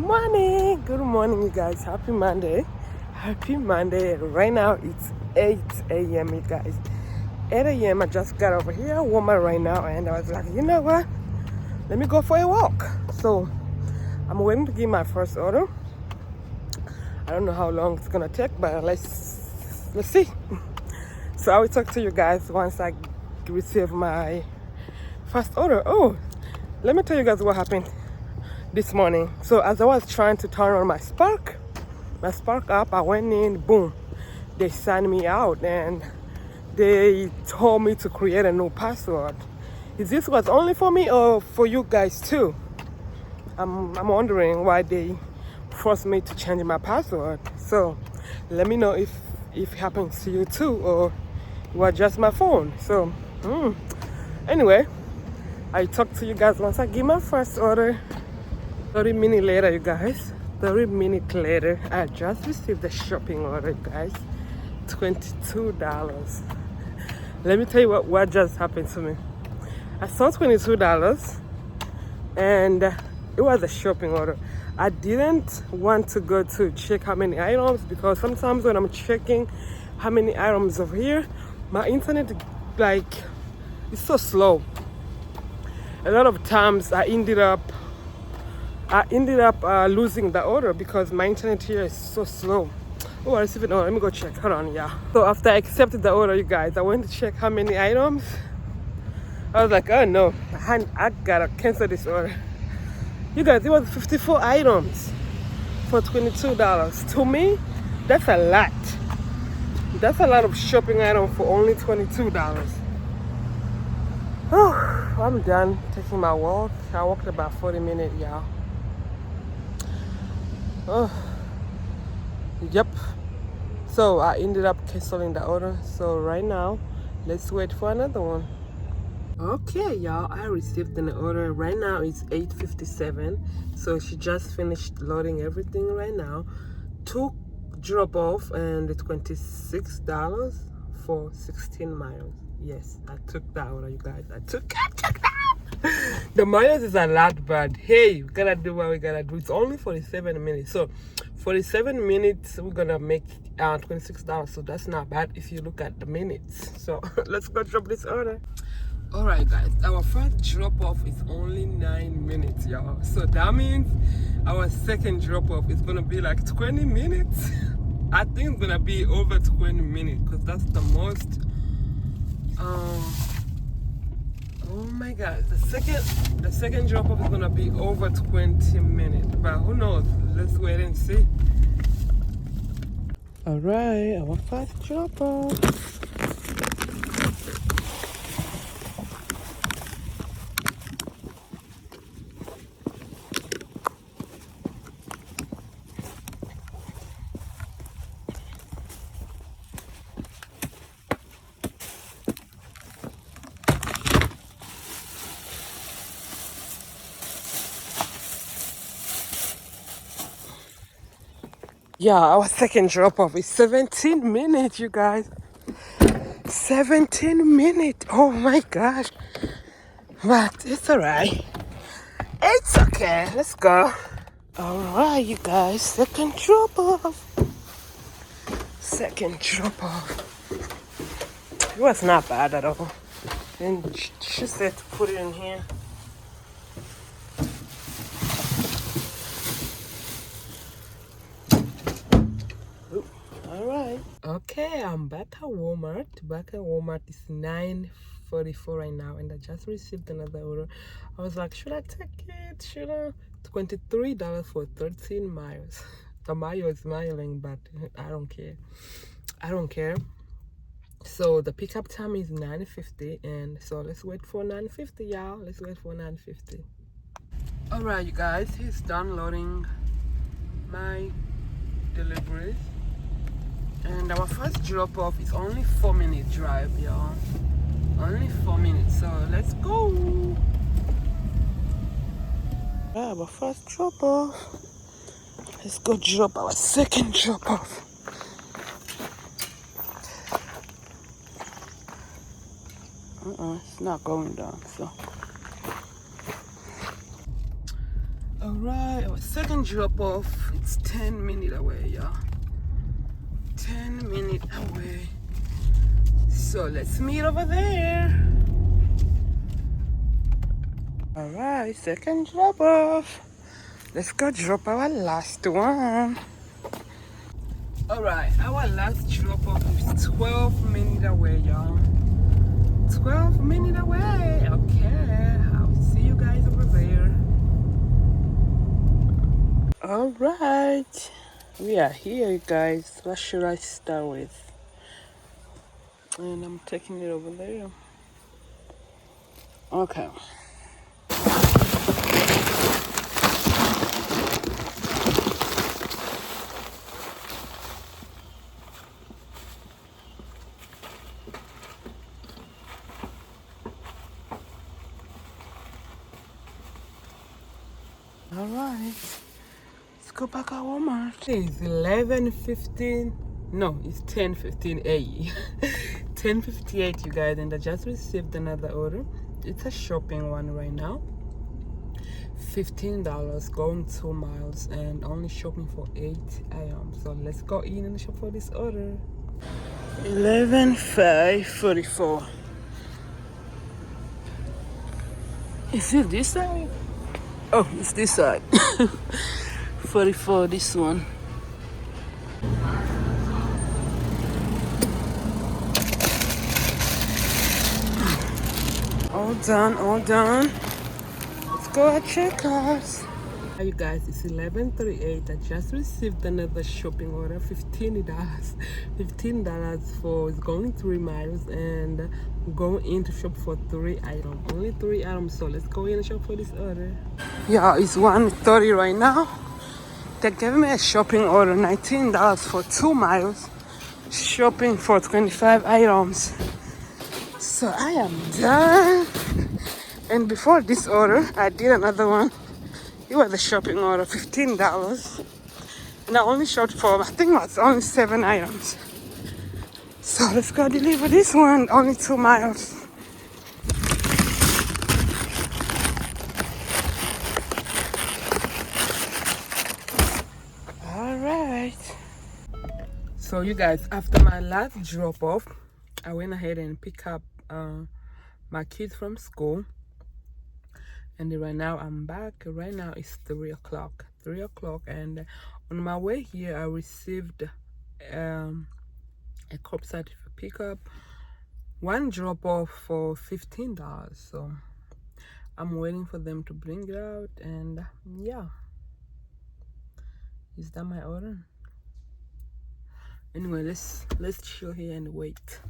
Good morning, you guys. Happy Monday. Happy Monday. Right now it's 8 a.m. you guys. 8 a.m. I just got over here, Walmart right now, and I was like, you know what? Let me go for a walk. So I'm waiting to give my first order. I don't know how long it's gonna take, but let's see. So I will talk to you guys once I receive my first order. Oh, let me tell you guys what happened this morning. So as I was trying to turn on my Spark app, I went in, boom, they signed me out and they told me to create a new password. Is this was only for me or for you guys too? I'm wondering why they forced me to change my password. So let me know if it happens to you too, or it was just my phone. So anyway, I talk to you guys once I give my first order. 30 minutes later, you guys. 30 minutes later, I just received the shopping order, you guys. $22. Let me tell you what just happened to me. I saw $22 and it was a shopping order. I didn't want to go to check how many items, because sometimes when I'm checking how many items over here, my internet it's so slow. A lot of times I ended up losing the order because my internet here is so slow. Oh, I received an order. Let me go check. Hold on, yeah. So after I accepted the order, you guys, I went to check how many items. I was like, oh no, I gotta cancel this order. You guys, it was 54 items for $22. To me, that's a lot. That's a lot of shopping items for only $22. Oh, I'm done taking my walk. I walked about 40 minutes, y'all. Oh, yep. So I ended up canceling the order. So right now, let's wait for another one. Okay, y'all, I received an order. Right now it's 8:57. So she just finished loading everything right now. 2 drop off and $26 for 16 miles. Yes, I took that order, you guys. I took that. The miles is a lot, but hey, we gotta do what we gotta do. It's only 47 minutes. So 47 minutes, we're gonna make $26. So that's not bad if you look at the minutes. So let's go drop this order. All right, guys, our first drop off is only 9 minutes, y'all. So that means our second drop off is gonna be like 20 minutes. I think it's gonna be over 20 minutes because that's the most. Oh my God, the second drop off is gonna be over 20 minutes, but who knows? Let's wait and see. All right, our first drop off. Yeah, our second drop off is 17 minutes, you guys. 17 minutes. Oh my gosh. But it's alright. It's okay. Let's go. Alright, you guys. Second drop off. Second drop off. It was not bad at all. And she said to put it in here. Alright. Okay, I'm back at Walmart. It's 9:44 right now, and I just received another order. I was like, should I take it? Should I? $23 for 13 miles. The mile is smiling, but I don't care. So the pickup time is 9:50, and so let's wait for 9:50, y'all. Let's wait for 9:50. Alright, you guys, he's downloading my deliveries. And our first drop off is only 4-minute drive, y'all. Only 4 minutes, so let's go. Our first drop off. Let's go drop our second drop off. It's not going down, so. Alright, our second drop off. It's 10 minutes away, y'all. 10 minutes away. So let's meet over there. Alright, second drop off. Let's go drop our last one. Alright, our last drop off is 12 minutes away, y'all. 12 minutes away. Okay, I'll see you guys over there. Alright, we are here, you guys. What should I start with? And I'm taking it over there. Okay. Alright. Let's go back at Walmart. It's 11:15. No, it's 10:15 AE. 10:58, you guys, and I just received another order. It's a shopping one right now. $15, going 2 miles, and only shopping for 8 items. So let's go in and shop for this order. 11:44. Is it this side? Oh, it's this side. 44, this one. All done, all done. Let's go at checkout. Hi, you guys, it's 11:38. I just received another shopping order, $15. $15 for it's going 3 miles and going in to shop for 3 items. Only 3 items, so let's go in and shop for this order. Yeah, it's 1:30 right now. They gave me a shopping order, $19 for 2 miles. Shopping for 25 items. So I am done. And before this order, I did another one. It was a shopping order, $15. And I only shopped for, I think it was only 7 items. So let's go deliver this one, only 2 miles. Alright. So you guys, after my last drop off, I went ahead and picked up my kids from school. And right now I'm back. Right now it's 3 o'clock. 3 o'clock, and on my way here I received a curbside pickup, one drop off for $15. So I'm waiting for them to bring it out, and yeah. Is that my order? Anyway, let's chill here and wait.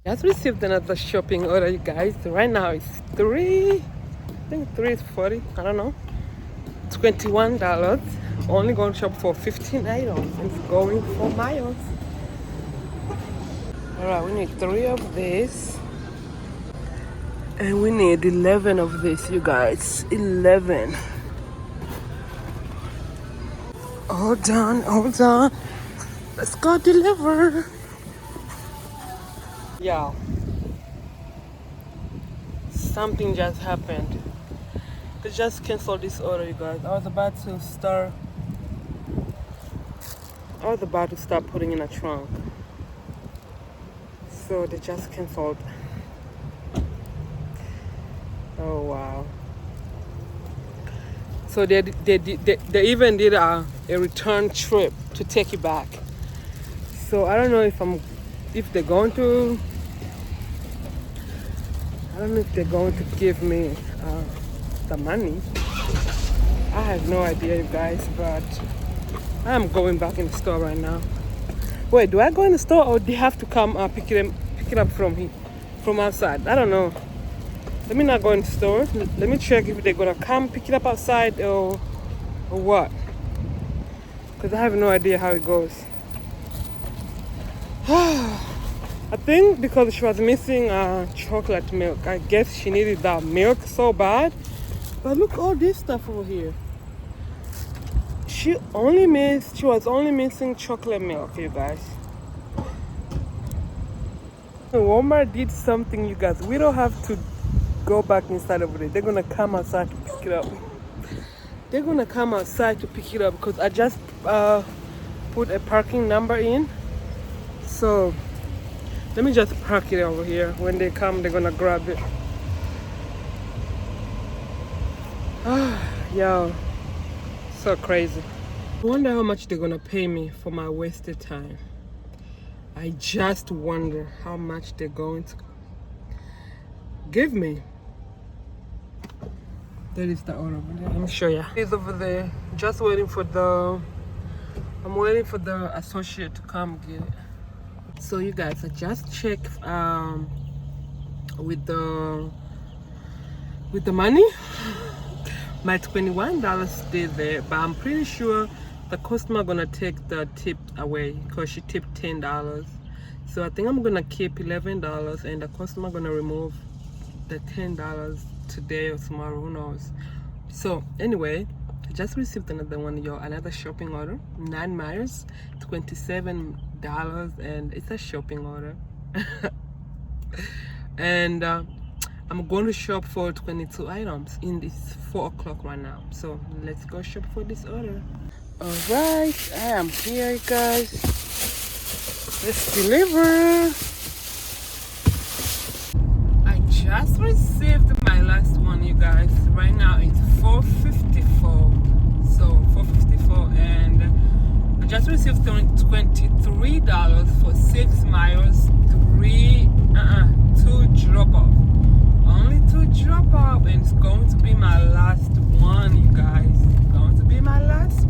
I just received another shopping order, you guys. Right now it's I think 3:40, I don't know. $21. Only going to shop for 15 items. It's going 4 miles. Alright, we need 3 of this. And we need 11 of this, you guys. 11. All done, all done. Let's go deliver. Yeah. Something just happened. They just canceled this order, you guys. I was about to start putting in a trunk. So they just canceled. Oh wow. So they even did a return trip to take it back. So I don't know if they're going to give me the money. I have no idea, you guys, but I'm going back in the store right now. Wait, do I go in the store or do they have to come pick it up from outside? I don't know. Let me not go in the store. Let me check if they're gonna come pick it up outside or what. Because I have no idea how it goes. I think because she was missing chocolate milk. I guess she needed that milk so bad. But look all this stuff over here. She was only missing chocolate milk, you guys. Walmart did something, you guys. We don't have to go back inside over there. They're gonna come outside to pick it up. they're gonna come outside to pick it up because I just put a parking number in. So let me just park it over here. When they come, they're gonna grab it. Yo, so crazy. I wonder how much they're gonna pay me for my wasted time. I just wonder how much they're going to give me. That is the order. Let me show you. He's over there, just waiting for the. I'm waiting for the associate to come get it. So you guys, I just checked with the money. My $21 stayed there, but I'm pretty sure the customer gonna take the tip away because she tipped $10. So I think I'm gonna keep $11 and the customer gonna remove the $10 today or tomorrow, who knows. So anyway, I just received another one, another shopping order, 9 miles, $27, and it's a shopping order. And I'm going to shop for 22 items in this 4 o'clock right now. So let's go shop for this order. All right, I am here, guys. Let's deliver. I just received my last one, you guys. Right now it's 4:54. So 4:54, and I just received $23 for 6 miles, 2 drop off. Only 2 drop off, and it's going to be my last one, you guys. It's going to be my last